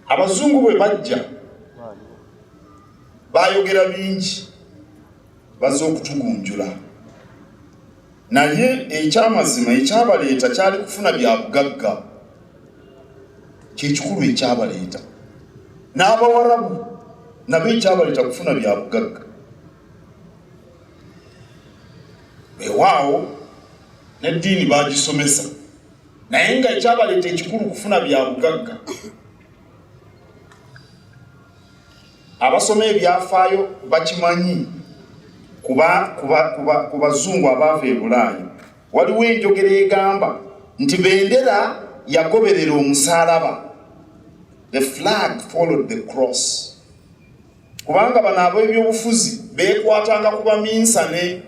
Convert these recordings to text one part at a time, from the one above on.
abazungu bwe bajja bayogera bingi bazze okutugunjula naye ekyamazima ekyabaleeta kyali kufuna bya bugagga kyekikulu ekyabaleeta n'abawarabu nabo ekyabaleeta kufuna bya bugagga ewaawo n'eddiini bagisomesa naye nga ekyabaleeta ekikulu kufuna bya bugagga abasoma ebyafaayo bakimanyi kuba bazungu abaava e Bulaaya waliwo enjogera egamba nti bendera yagoberera omusaalaba, the flag followed the cross. Kubanga bano ab'ebyobufuzi beekwatanga ku baminsane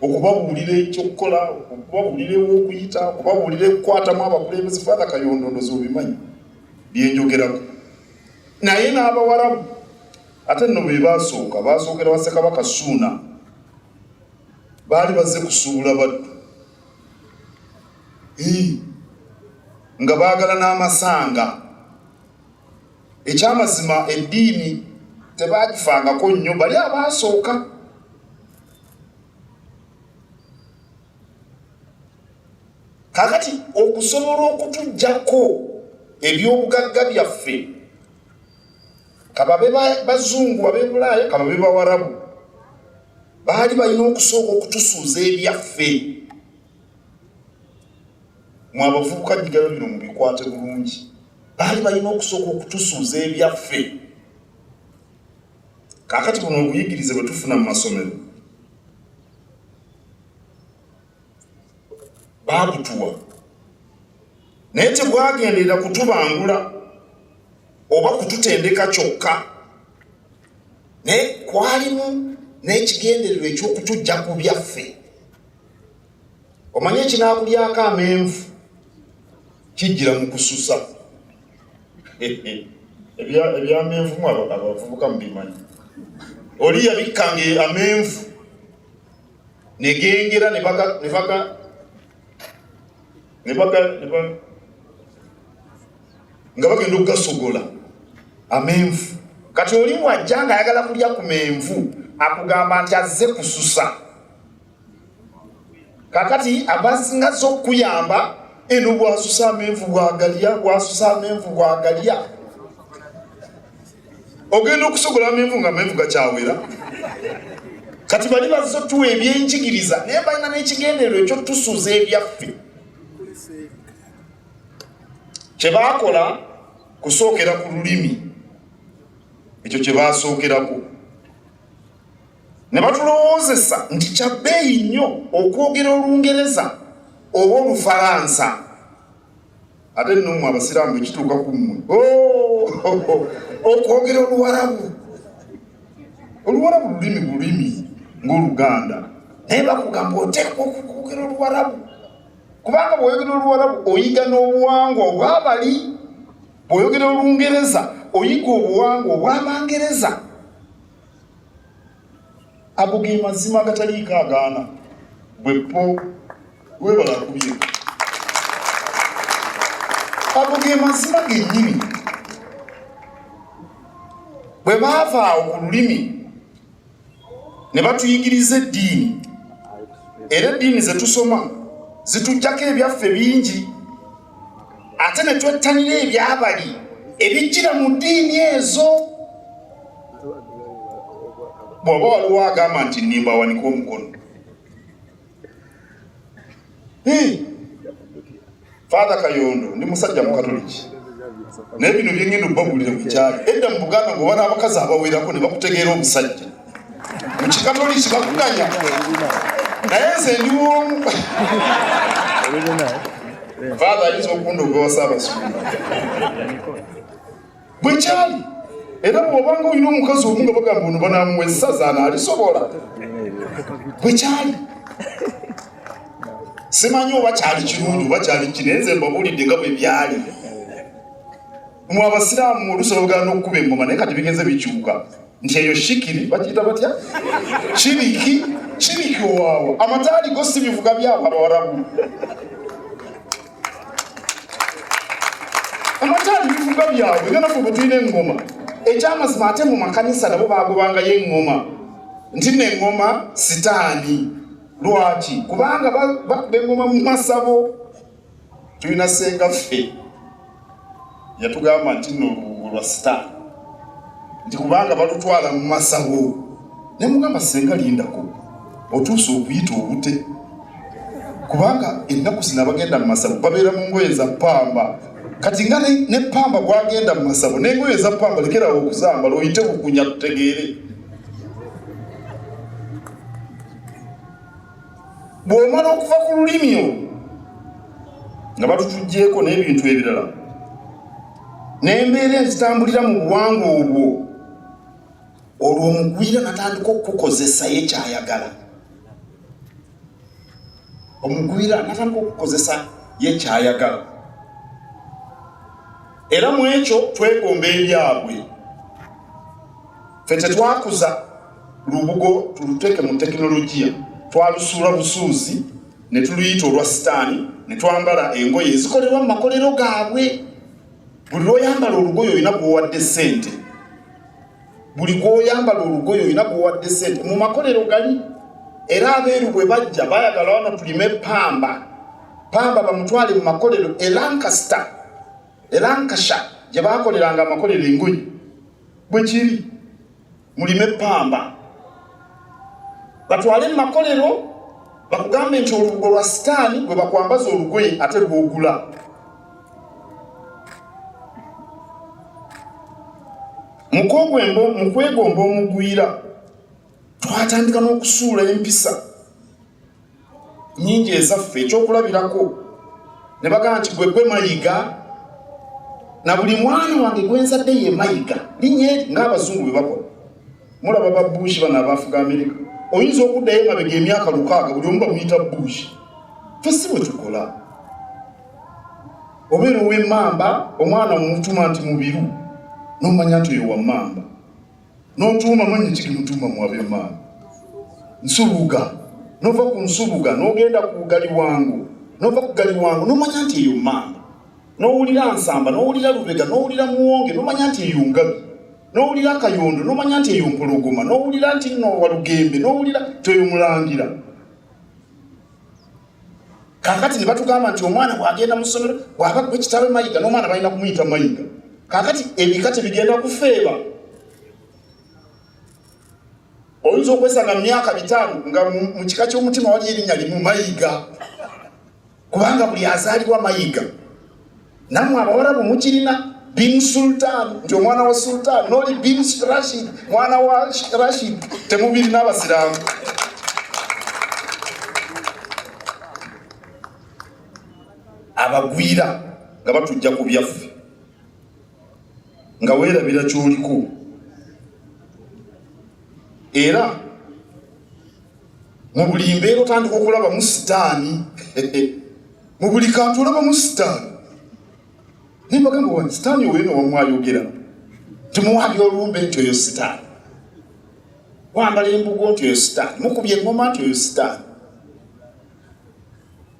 okubabuulira ekyokukola, okubabuulira ew'okuyita, okubabuulira ekukwatamu abakulembeze. Father Kayondo ndowooza obimanyi byenjogerako. Naye n'Abawarabu ate nno be basookera wa Ssekabaka Ssuuna baali bazze kusuubula baddu nga baagala n'amasanga. Ekyamazima eddiini tebagifangako nnyo, bali abaasooka. Kakati okusobola okutujjako ebyobugagga byaffe, kababe bazungu ab'e Bulaaya, kababe Bawarabu, baali balina okusooka okutusuuza ebyaffe. Mwe abavubuka nyigayo bino mubikwate bulungi. Baali balina okusooka okutusuuza ebyaffe. Kakati buno obuyigirize bwe tufuna mu masomero baabutuwa, naye tebwagenderera kutubangula oba kututendeka kyokka, naye kwalimu n'ekigendererwa eky'okutujja ku byaffe. Omanye ekinaakulyako amenvu kijjira mu kususa. Ebyamenvu abavubuka mubimanyi. Oli yabikkanga amenvu negengera nga bagenda okugasogola amenvu. Kati oli wajja nga ayagala kulya ku menvu akugamba nti azze kususa. Kakati abasingaza okuyamba eno bwasusa amenvu bwagalya, ogenda okusogola amenvu nga amenvu gakyawera. Kati bali bazze tuwa ebyenjigiriza naye balina n'ekigendererwa ekyotusuuza ebyaffe. Kyebakola kusookera ku lulimi, ekyo kyebasookerako. Ne batulowoozesa nti kya bbeeyi nnyo okwogera Olungereza oba Olufalansa. Ate nno mmwe Abasiraamu ekituuka ku mmwe okwogera Oluwarabu. Oluwarabu lulimi ng'Oluganda, naye bakugamba oteekwa okwogera Oluwarabu. Kubanga bw'oyogera Oluwarabu oyiga n'obuwangwa obw'abali, bw'oyogera Olungereza oyiga obuwangwa obw'Abangereza. Ago ge mazima agataliiko agaana. Bweppo webala kubye. Ago ge mazima gennyini. Bwe baava awo ku lulimi ne batuyigiriza eddiini, era eddiini ze tusoma zitujjako ebyaffe bingi, ate ne twettanira ebyabali ebijjira mu ddiini ezo. Bw'oba waliwo agamba nti nnimba awanika omukono. Father Kayondo ndi musajja Mukatoliki, naye bino byengenda okubabuulira ku kyali. Edda mu Buganda ng'oba n'abakazi abawerako ne bakutegeera omusajja, mu Kikatoliki bakuganya, naye nze ndi w'omu. Father ayinza okundoga wa Ssaabasumba bwe kyali. Era bw'obanga olina omukazi omu nga bagamba ono banaamuwa essaza anaalisobola. Bwe kyali. Simanyi oba kyali kirungi oba kyali kine, nze mbabuulidde nga bwe byali. Mmwe Abasiraamu oluusi bagenda n'okukuba engoma naye kati bigenze bikyuka. Nti eyo shikiri bakiyita batya? Kiriki owaawo. Amataali go si bivuga byabo Abawarabu. Amataali bivuga ebivuga byabwe nga naffe bwe tulina eŋŋoma ekyamazima ate mu makanisa nabo baagobangayo eŋŋoma nti n'eŋŋoma sitaani. Lwaki? Kubanga bakuba eŋŋoma mu masabo. Tulina sengaffe yatugamba nti nno olubugo lwa sitaani nti kubanga balutwala mu masabo. Ne mugamba senga lindako otuusa okuyita obute kubanga ennaku zino bagenda mu masabo babeera mu ngoye za ppamba. Kati nga ne ppamba gwagenda mu masabo n'engoye za ppamba lekerawo okuzambala oyite bukunya tutegeere. Bw'omala okuva ku lulimi olwo nga batutuggyeko n'ebintu ebirala n'embeera ezitambulira mu buwangwa obwo, olwo omugwira natandika okukozesa ye kyayagala. Omugwira natandika okukozesa ye kyayagala. Era mu ekyo twegomba ebyabwe. Ffe tetwakuza lubugo tuluteeke mu tekinologiya, twalusuula busuuzi ne tuluyita olwa sitaani ne twambala engoye ezikolerwa mu makolero gaabwe. Buli lw'oyambala olugoye olina gw'owadde ssente. Buli gw'oyambala olugoye olina gw'owadde ssente mu makolero gali. Era abeeru bwe bajja baayagala wano tulime ppamba bamutwale mu makolero Lancashire gye baakoleranga amakolero engoye bwe kiri mulime ppamba batwale mu makolero bakugambe nti olubugo lwa sitaani bwe bakwambaza olugoye ate lw'ogula. Mu kwegomba omugwira twatandika n'okusuula empisa nnyingi ezaffe. Ekyokulabirako ne bagamba nti gwe mayiga na buli mwana wange gwenzadde ye mayiga linye ng'abazungu bwe bakola. Mulaba ba Bush bano abaafuga Amerika, oyinza okuddayo emabega emyaka 6 buli omu bamuyita Bush. Ffe si bwe tukola. Obeera ow'emmamba omwana mumutuma nti mubiru n'omanya nti oyo wa mmamba n'otuuma manyi kimutuuma mu ab'emmamba. Nsuluga n'ova ku nsuluga n'ogenda ku Galiwango n'ova ku Galiwango n'omanya nti eyo mmamba. N'owulira Nsamba n'owulira Lubega n'owulira Muwonge n'omanya nti eyo Ngabi. N'owulira Kayondo n'omanya nti eyo Mpologoma. N'owulira nti nno Walugembe n'owulira nti eyo Mulangira. Kaakati ne batugamba nti omwana bw'agenda mu ssomero bw'aba gwe kitabe mayiga n'omwana balina kumuyita mayiga. Kaakati ebika tebigenda kufeeba. Oyinza okwesanga mu myaka 5 nga mu kika ky'omutima wali erinnya limu mayiga kubanga buli azaalibwa mayiga. Nammwe abawala bwe mukirina Bin Sultan nti omwana wa Sultan n'oli Bin Rashid mwana wa Rashid temubirina abasiraamu. Abagwira nga batujja ku byaffe nga weerabira ky'oliko. Era mu buli mbeera otandika okulaba mu sitaani mu buli kantu olaba mu sitaani. Nibagamba wani sitaani oweno wamwayogera tumuwabya olumbe nti oyo sitaani, wambala embugo nti oyo sitaani, mukubye eŋŋoma nti oyo sitaani.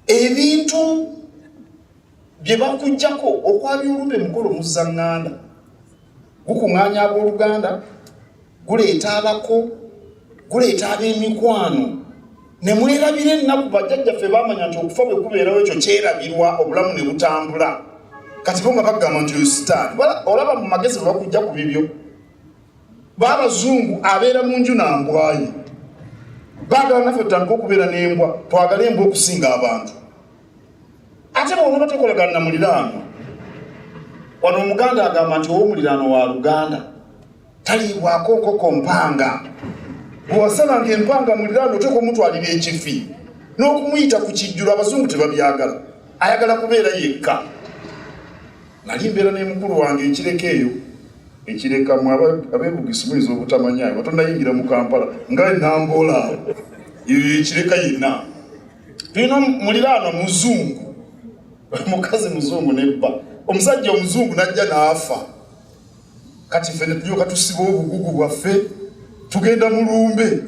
Ebintu bye bakuggyako okwabya olumbe mukolo muzzaŋŋanda gukuŋŋaanya ab'oluganda, guleeta abako, guleeta ab'emikwano. Ne mwerabira ennaku bajjajjaffe baamanya nti okufa bwe kubeerawo ekyo kyerabirwa obulamu ne butambula. Kati bo nga bagamba nti oyo sitaani. Olaba mu magezi bwe bakujja ku bibyo. B'abazungu abeera mu nju nambwaye. Baagala naffe tutandika okubeera n'embwa, twagala embwa okusinga abantu. Ate bw'oba tokolagana na muliraano. Wano Omuganda agamba nti ow'omuliraano wa Luganda taliibwako nkoko mpanga. Bw'owasalanga empanga muliraano oteeka omutwalira ekifi n'okumuyita ku kijjulo. Abazungu tebabyagala, ayagala kubeera yekka. Nali mbeera ne mukulu wange ekireka eyo, ekireka mu abeebugisi muyinza obutamanyaayo batonnayingira mu Kampala nga Nambola eyo ekireka yenna. Tulina muliraano muzungu, mukazi muzungu nebba, omusajja omuzungu najja n'afa. Kati ffe ne tulyoka tusiba obugugu bwaffe tugenda mu lumbe,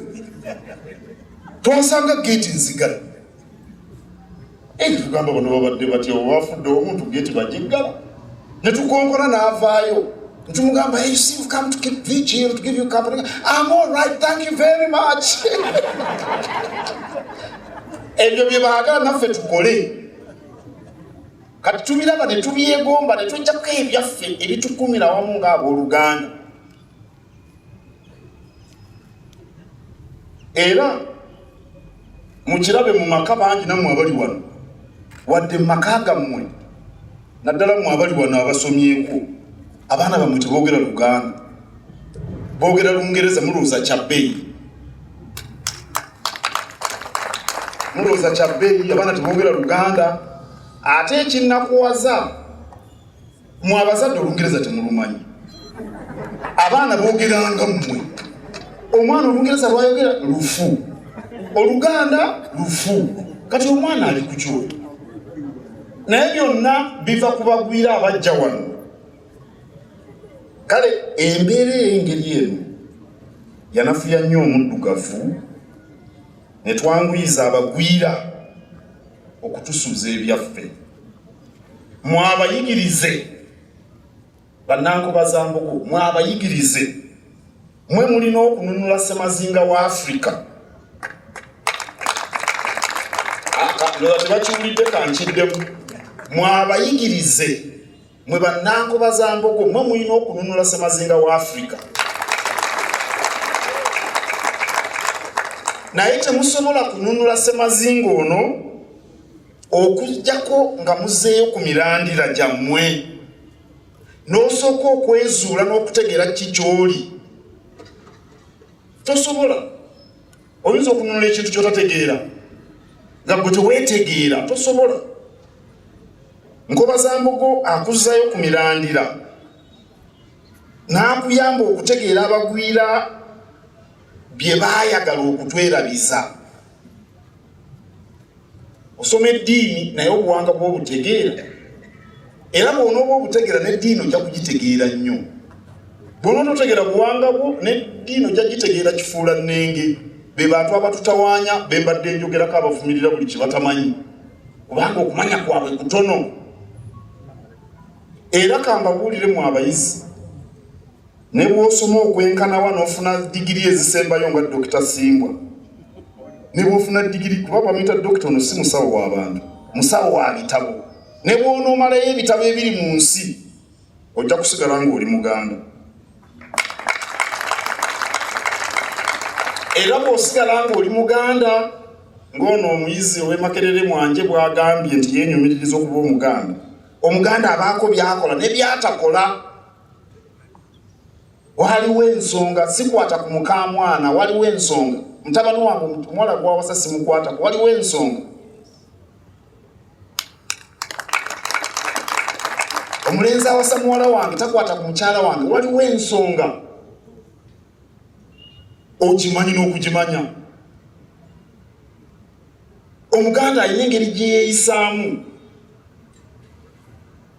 twasanga geeti nzigala. Tugamba bano babadde batya bwafudde omuntu geeti bagiggala. netukonkona n'avaayo ntumugamba, hey, you see, you've come to keep vigil, to give you company. I'm all right, thank you very much. Ebyo bye baagala naffe tukole. Kati tubiraba ne tubyegomba ne tujjako ebyaffe ebitukumira wamu ng'abooluganda. Era mukirabe mu maka bangi nammwe abali wano, wadde mu maka gammwe naddala mmwe abali wano abasomyeko, abaana bammwe teboogera Luganda, boogera Lungereza. Mulowooza kyabbeeyi, mulowooza kyabbeeyi, abaana teboogera Luganda. Ate ekinnakuwaza, mmwe abazadde Olungereza temulumanyi, abaana boogeranga mmwe. Omwana Olungereza lwayogera lufu, Oluganda lufu. Kati omwana ali ku kyo. Naye byonna biva ku bagwira abajja wano. Kale embeera ey'engeri eno yanafuya nnyo omuddugavu, ne twanguyiza abagwira okutusuuza ebyaffe. Mwabayigirize bannankobaza-mbogo, mwabayigirize. Mwe mulina okununula Ssemazinga wa Afrika. Lola tebakiwulidde kankiddemu. Mwabayigirize, mwe bannankobaza-mbogo, mwe mulina okununula Ssemazinga wa Afrika. Naye temusobola kununula Ssemazinga ono okujjako nga muzeeyo ku mirandira gyammwe, n'osooka okwezuula n'okutegeera ki ky'oli. Tosobola. Oyinza okununula ekintu ky'otategeera nga gwe teweetegeera, tosobola. Nkobaza-mbogo akuzzaayo ku mirandira, n'akuyamba okutegeera abagwira bye baayagala okutwerabiza. Osoma eddiini naye obuwanga bw'obutegeera, era bw'onooba obutegeera n'eddiini ojja kugitegeera nnyo. Bw'onooba otegeera buwanga bwo n'eddiini ojja gitegeera kifuula nnenge. Be bantu abatutawaanya be mbadde njogerako abavumirira buli kye batamanyi, kubanga okumanya kwabwe kutono. Era kambabuulire mu abayizi, ne bw'osoma okwenkanawa n'ofuna digiri ezisembayo nga Dr. Simbwa, ne bw'ofuna digiri, kuba bamuyita dokita ono si musawo w'abantu, musawo wa bitabo. Ne bw'onoomalayo ebitabo ebiri mu nsi, ojja kusigala ng'oli Muganda. Era bw'osigala ng'oli Muganda, ng'ono omuyizi ow'e Makerere Mwanje bw'agambye nti yeenyumiririza okuba Omuganda. Omuganda abaako byakola ne byatakola. Waliwo ensonga, sikwata ku mukamwana, waliwo ensonga. Mutabani wange omuwala gwawasa simukwatako, waliwo ensonga. Omulenzi awasa muwala wange takwata ku mukyala wange, waliwo ensonga. Okimanyi n'okugimanya. Omuganda alina engeri gye yeeyisaamu,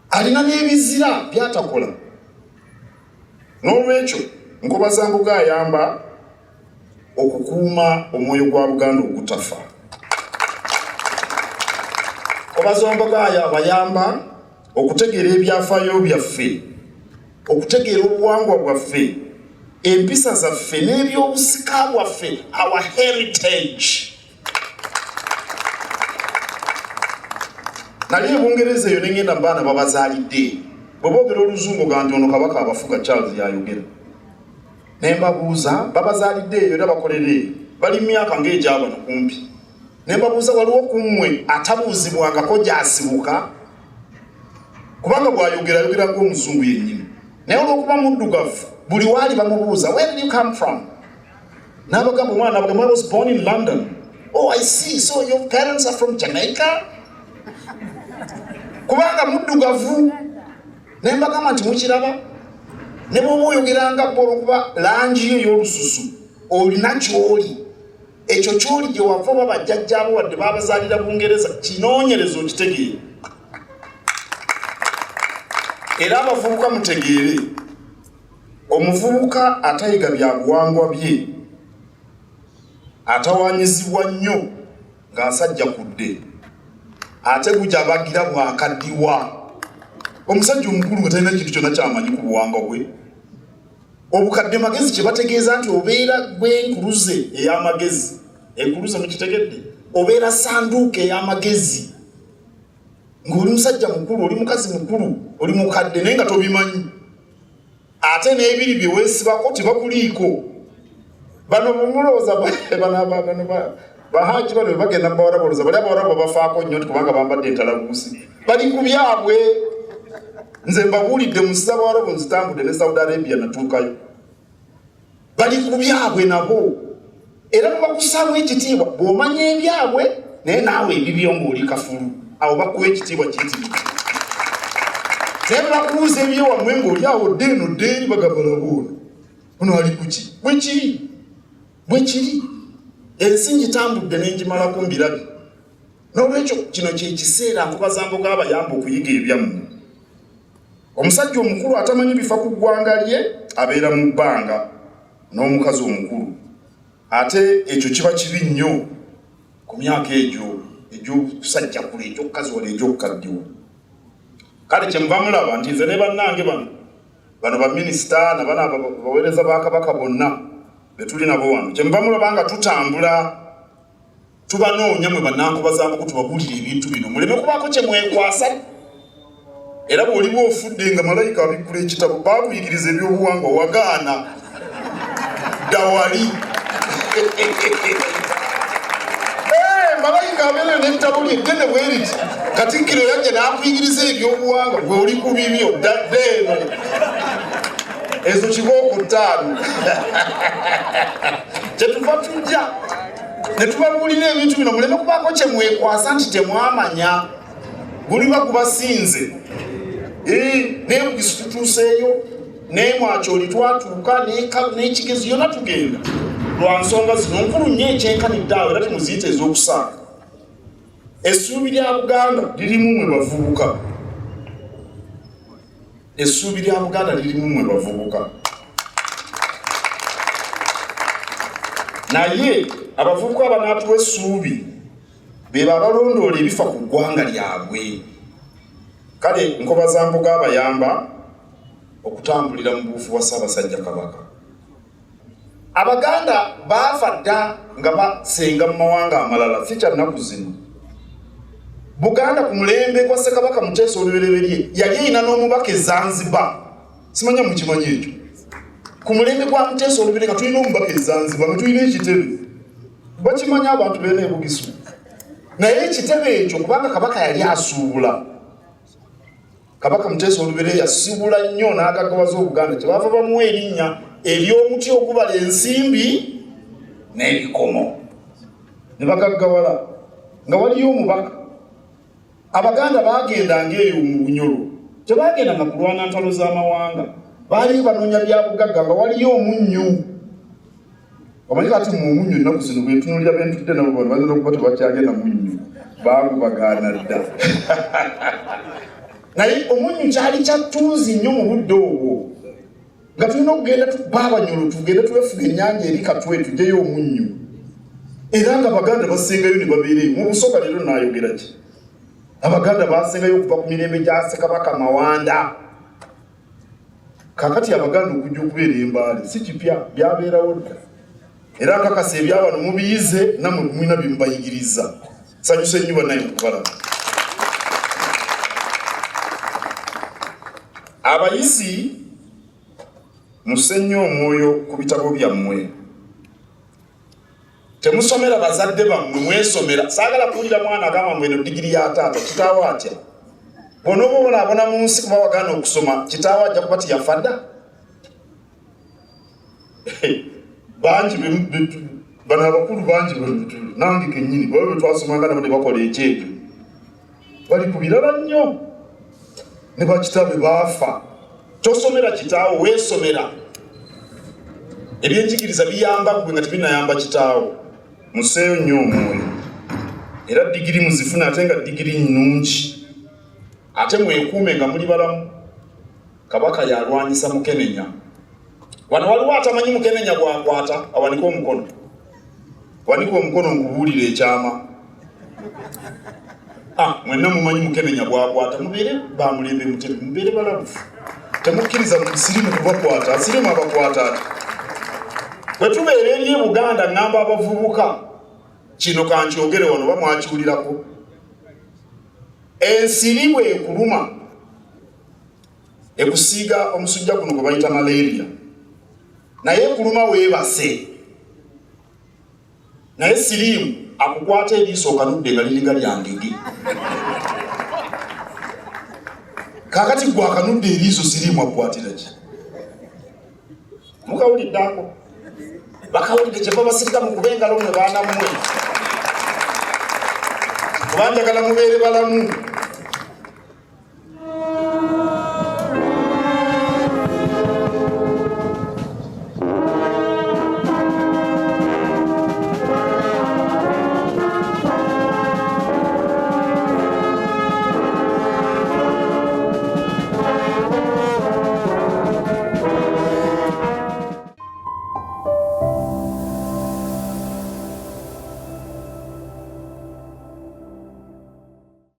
alina n'ebizira byatakola. N'olwekyo Nkobaza-mbogo ayamba okukuuma omwoyo gwa Buganda ogutafa. Nkobaza-mbogo abayamba okutegeera ebyafaayo byaffe, okutegeera obuwangwa bwaffe, empisa zaffe n'ebyobusika bwaffe, our heritage. Nali e Bungereza eyo ne ngenda mu baana babazaalidde, bwe boogera Oluzungu ga nti ono kabaka abafuga Charles yayogera. Ne mbabuuza babazaalidde eyo era bakolera eyo, bali myaka ng'egyabano kumpi. Ne mbabuuza waliwo ku mmwe atabuuzibwangako gy'asibuka, kubanga bw'ayogera ng'Omuzungu yennyini. Naye olw'okuba muddugavu, buli waali bamubuuza, where did you come from? N'abagamba omwana n'abagamba, I was born in London. Oh, I see, so your parents are from Jamaica? Kubanga muddugavu. Ne mbagamba nti mukiraba, ne bw'oba oyogeranga bbo olw'okuba langi yo ey'olususu olina ky'oli. Ekyo ky'oli gye wava oba bajjajjaabo wadde baabazaalira Bungereza, kinoonyereza okitegeere. Era abavubuka mutegeere, omuvubuka atayiga bya buwangwa bye atawaanyizibwa nnyo ng'asajja kudde, ate gujja abagira bw'akaddiwa. omusajja omukulu nga talina kintu kyonna kyamanyi ku buwangwa bwe. Obukadde magezi kye bategeeza nti obeera gw'enkuluze ey'amagezi. Enkuluze mukitegedde? Obeera sanduuka ey'amagezi. Ng'oli musajja mukulu, oli mukazi mukulu, oli mukadde naye nga tobimanyi. Ate n'ebiri bye weesibako tebakuliiko. Bano bumulooza bahaji bano bagenda mbawala boloza bali abawala bafaako nnyo kubanga bambadde entalabuusi. Bali ku byabwe. Nze mbabuulidde musaba wala bonzitambudde ne Saudi Arabia natuukayo. Bali ku byabwe nabo. Era bakusaamu ekitiibwa bw'omanya ebyabwe naye naawe ebibyo ng'oli kafulu. Awo bakuwa ekitiibwa kiyitibwa. Naye bakubuuza ebyowammwe ng'oli awo ddeeno ddeeri bagabala boona. Ono ali ku ki? Bwe kiri. Bwe kiri. Ensi ngitambudde n'engimalako mbirabye. N'olwekyo kino kye kiseera nkubazambo g'abayamba okuyiga ebyammwe. Omusajja omukulu atamanyi bifa ku ggwanga lye abeera mu bbanga n'omukazi omukulu. Ate ekyo kiba kibi nnyo ku myaka egyo egy'okusajja kule egy'okukazi wala egy'okukaddiwa. Kale kye muba mulaba nti nze ne bannange bano baminisita nabana baweereza ba Kabaka bonna be tuli nabo wano. Kye muba mulaba nga tutambula tubanoonya mwe bannankubazambuko tubabuulira ebintu bino muleme kubaako kye mwekwasa. Era bw'oliba ofudde nga malayika abikkula ekitabo baakuyigiriza ebyobuwangwa wagaana dawali. Malayika abeera n'ebitabo lye ddene bwe riti Katikkiro yajja n'akuyigiriza ebyobuwangwa gwe oli ku bibyo ddadde eno ezo kibooko ttaano. Kyetuva tujja ne tubabuulira ebintu bino muleme kubaako kye mwekwasa nti temwamanya guliba gubasinze. Naye Bugisu tutuuseeyo naye Mwakyoli twatuuka n'ekigezi yonna tugenda lwa nsonga zino nkulu nnyo ekyenkanidde awo era temuziyita ez'okusaaka. Essuubi lya Buganda lirimu mwe bavubuka. Essuubi lya Buganda lirimu mwe bavubuka. Naye abavubuka abanaatuwa essuubi be babalondoola ebifa ku ggwanga lyabwe. Kale nkobazambo g'abayamba okutambulira mu buufu bwa Ssaabasajja Kabaka. Abaganda baafa dda nga basenga mu mawanga amalala si kya nnaku zino. Buganda ku mulembe kwa Ssekabaka Muteesa Olubereberye yali ayina n'omubaka e Zanzibar. Simanya mukimanyi ekyo. Ku mulembe gwa Muteesa Olubereberye nga tulina omubaka e Zanzibar nga tulina ekitebe. Bakimanya abantu beena e Bugisu. Naye ekitebe ekyo kubanga Kabaka yali asuubula. Kabaka Muteesa Olubereberye yasibula nnyo n'agagawaza Obuganda kyebaava bamuwa erinnya ery'omuti ogubala ensimbi n'ebikomo. Ne bagaggawala nga waliyo omubaka. Abaganda bagendanga eyo mu Bunyolo. Tebagendanga kulwana ntalo z'amawanga. Baali banoonya bya bugagga nga waliyo omunnyu. Omanyi kati mu munnyu ennaku zino bwe ntunuulira bentudde nabo bano bazina okuba tebakyagenda munnyu. Baagubagaana dda. Naye omunnyu kyali kya ttuuzi nnyo mu budde obwo. Nga tulina okugenda Abanyolo tugende twefuga ennyanja eri Katwe tujjeyo omunnyu. Era nga Abaganda basengayo ne babeereyo. Mu Busoga leero naayogera ki? Abaganda basengayo okuva ku mirembe gya Ssekabaka Mawanda. Kakati Abaganda okujja okubeera Embaale si kipya byabeerawo dda. Era nkakasa ebyawano mubiyize nammwe mulina bye mubayigiriza. Nsanyuse nnyo bannaye okubalaba. Abayizi musenye omwoyo ku bitabo byammwe. Temusomera bazadde bammwe mwesomera. Saagala kuwulira mwana agamba mbu eno digiri ya taata kitaawo atya. Bonobo bonaabona mu nsi kuba wagaana okusoma kitaawo ajja kuba tiyafa dda. Bangi bano abakulu bangi nange kennyini baba bwe twasomanga nabo ne bakola ekyekyo. Bali ku birala nnyo. Ne bakitaawe baafa. Tosomera kitaawo weesomera. Ebyenjigiriza biyamba gwe nga tebinayamba kitaawo. Museeyo nnyo omwoyo. Era digiri muzifuna ate nga digiri nnungi. Ate mwekuume nga muli balamu. Kabaka yalwanyisa Mukenenya. Wano waliwo atamanyi Mukenenya bw'akwata awanika omukono. Wanika omukono nkubuulira ekyama. mwenna mumanyi Mukenenya bwakwata mubeere bamulembe mutere mubeere balabufu temukkiriza musirimu kubakwata asirimu abakwata bwe tubeera eri e Buganda ngamba abavubuka kino kankyogere wano bamwakiwulirako ensiri bwe ekuluma ekusiiga omusujja guno gwe bayita malaria naye ekuluma weebase naye sirimu akukwata eriiso okanudde nga liringa lya ngege kakati gwe akanudde eriiso sirimu akwatira ki mukawuliddako bakawulidde kye babasirika mu kuba engalo mwe baana mwe kubanjagala mubeere balamu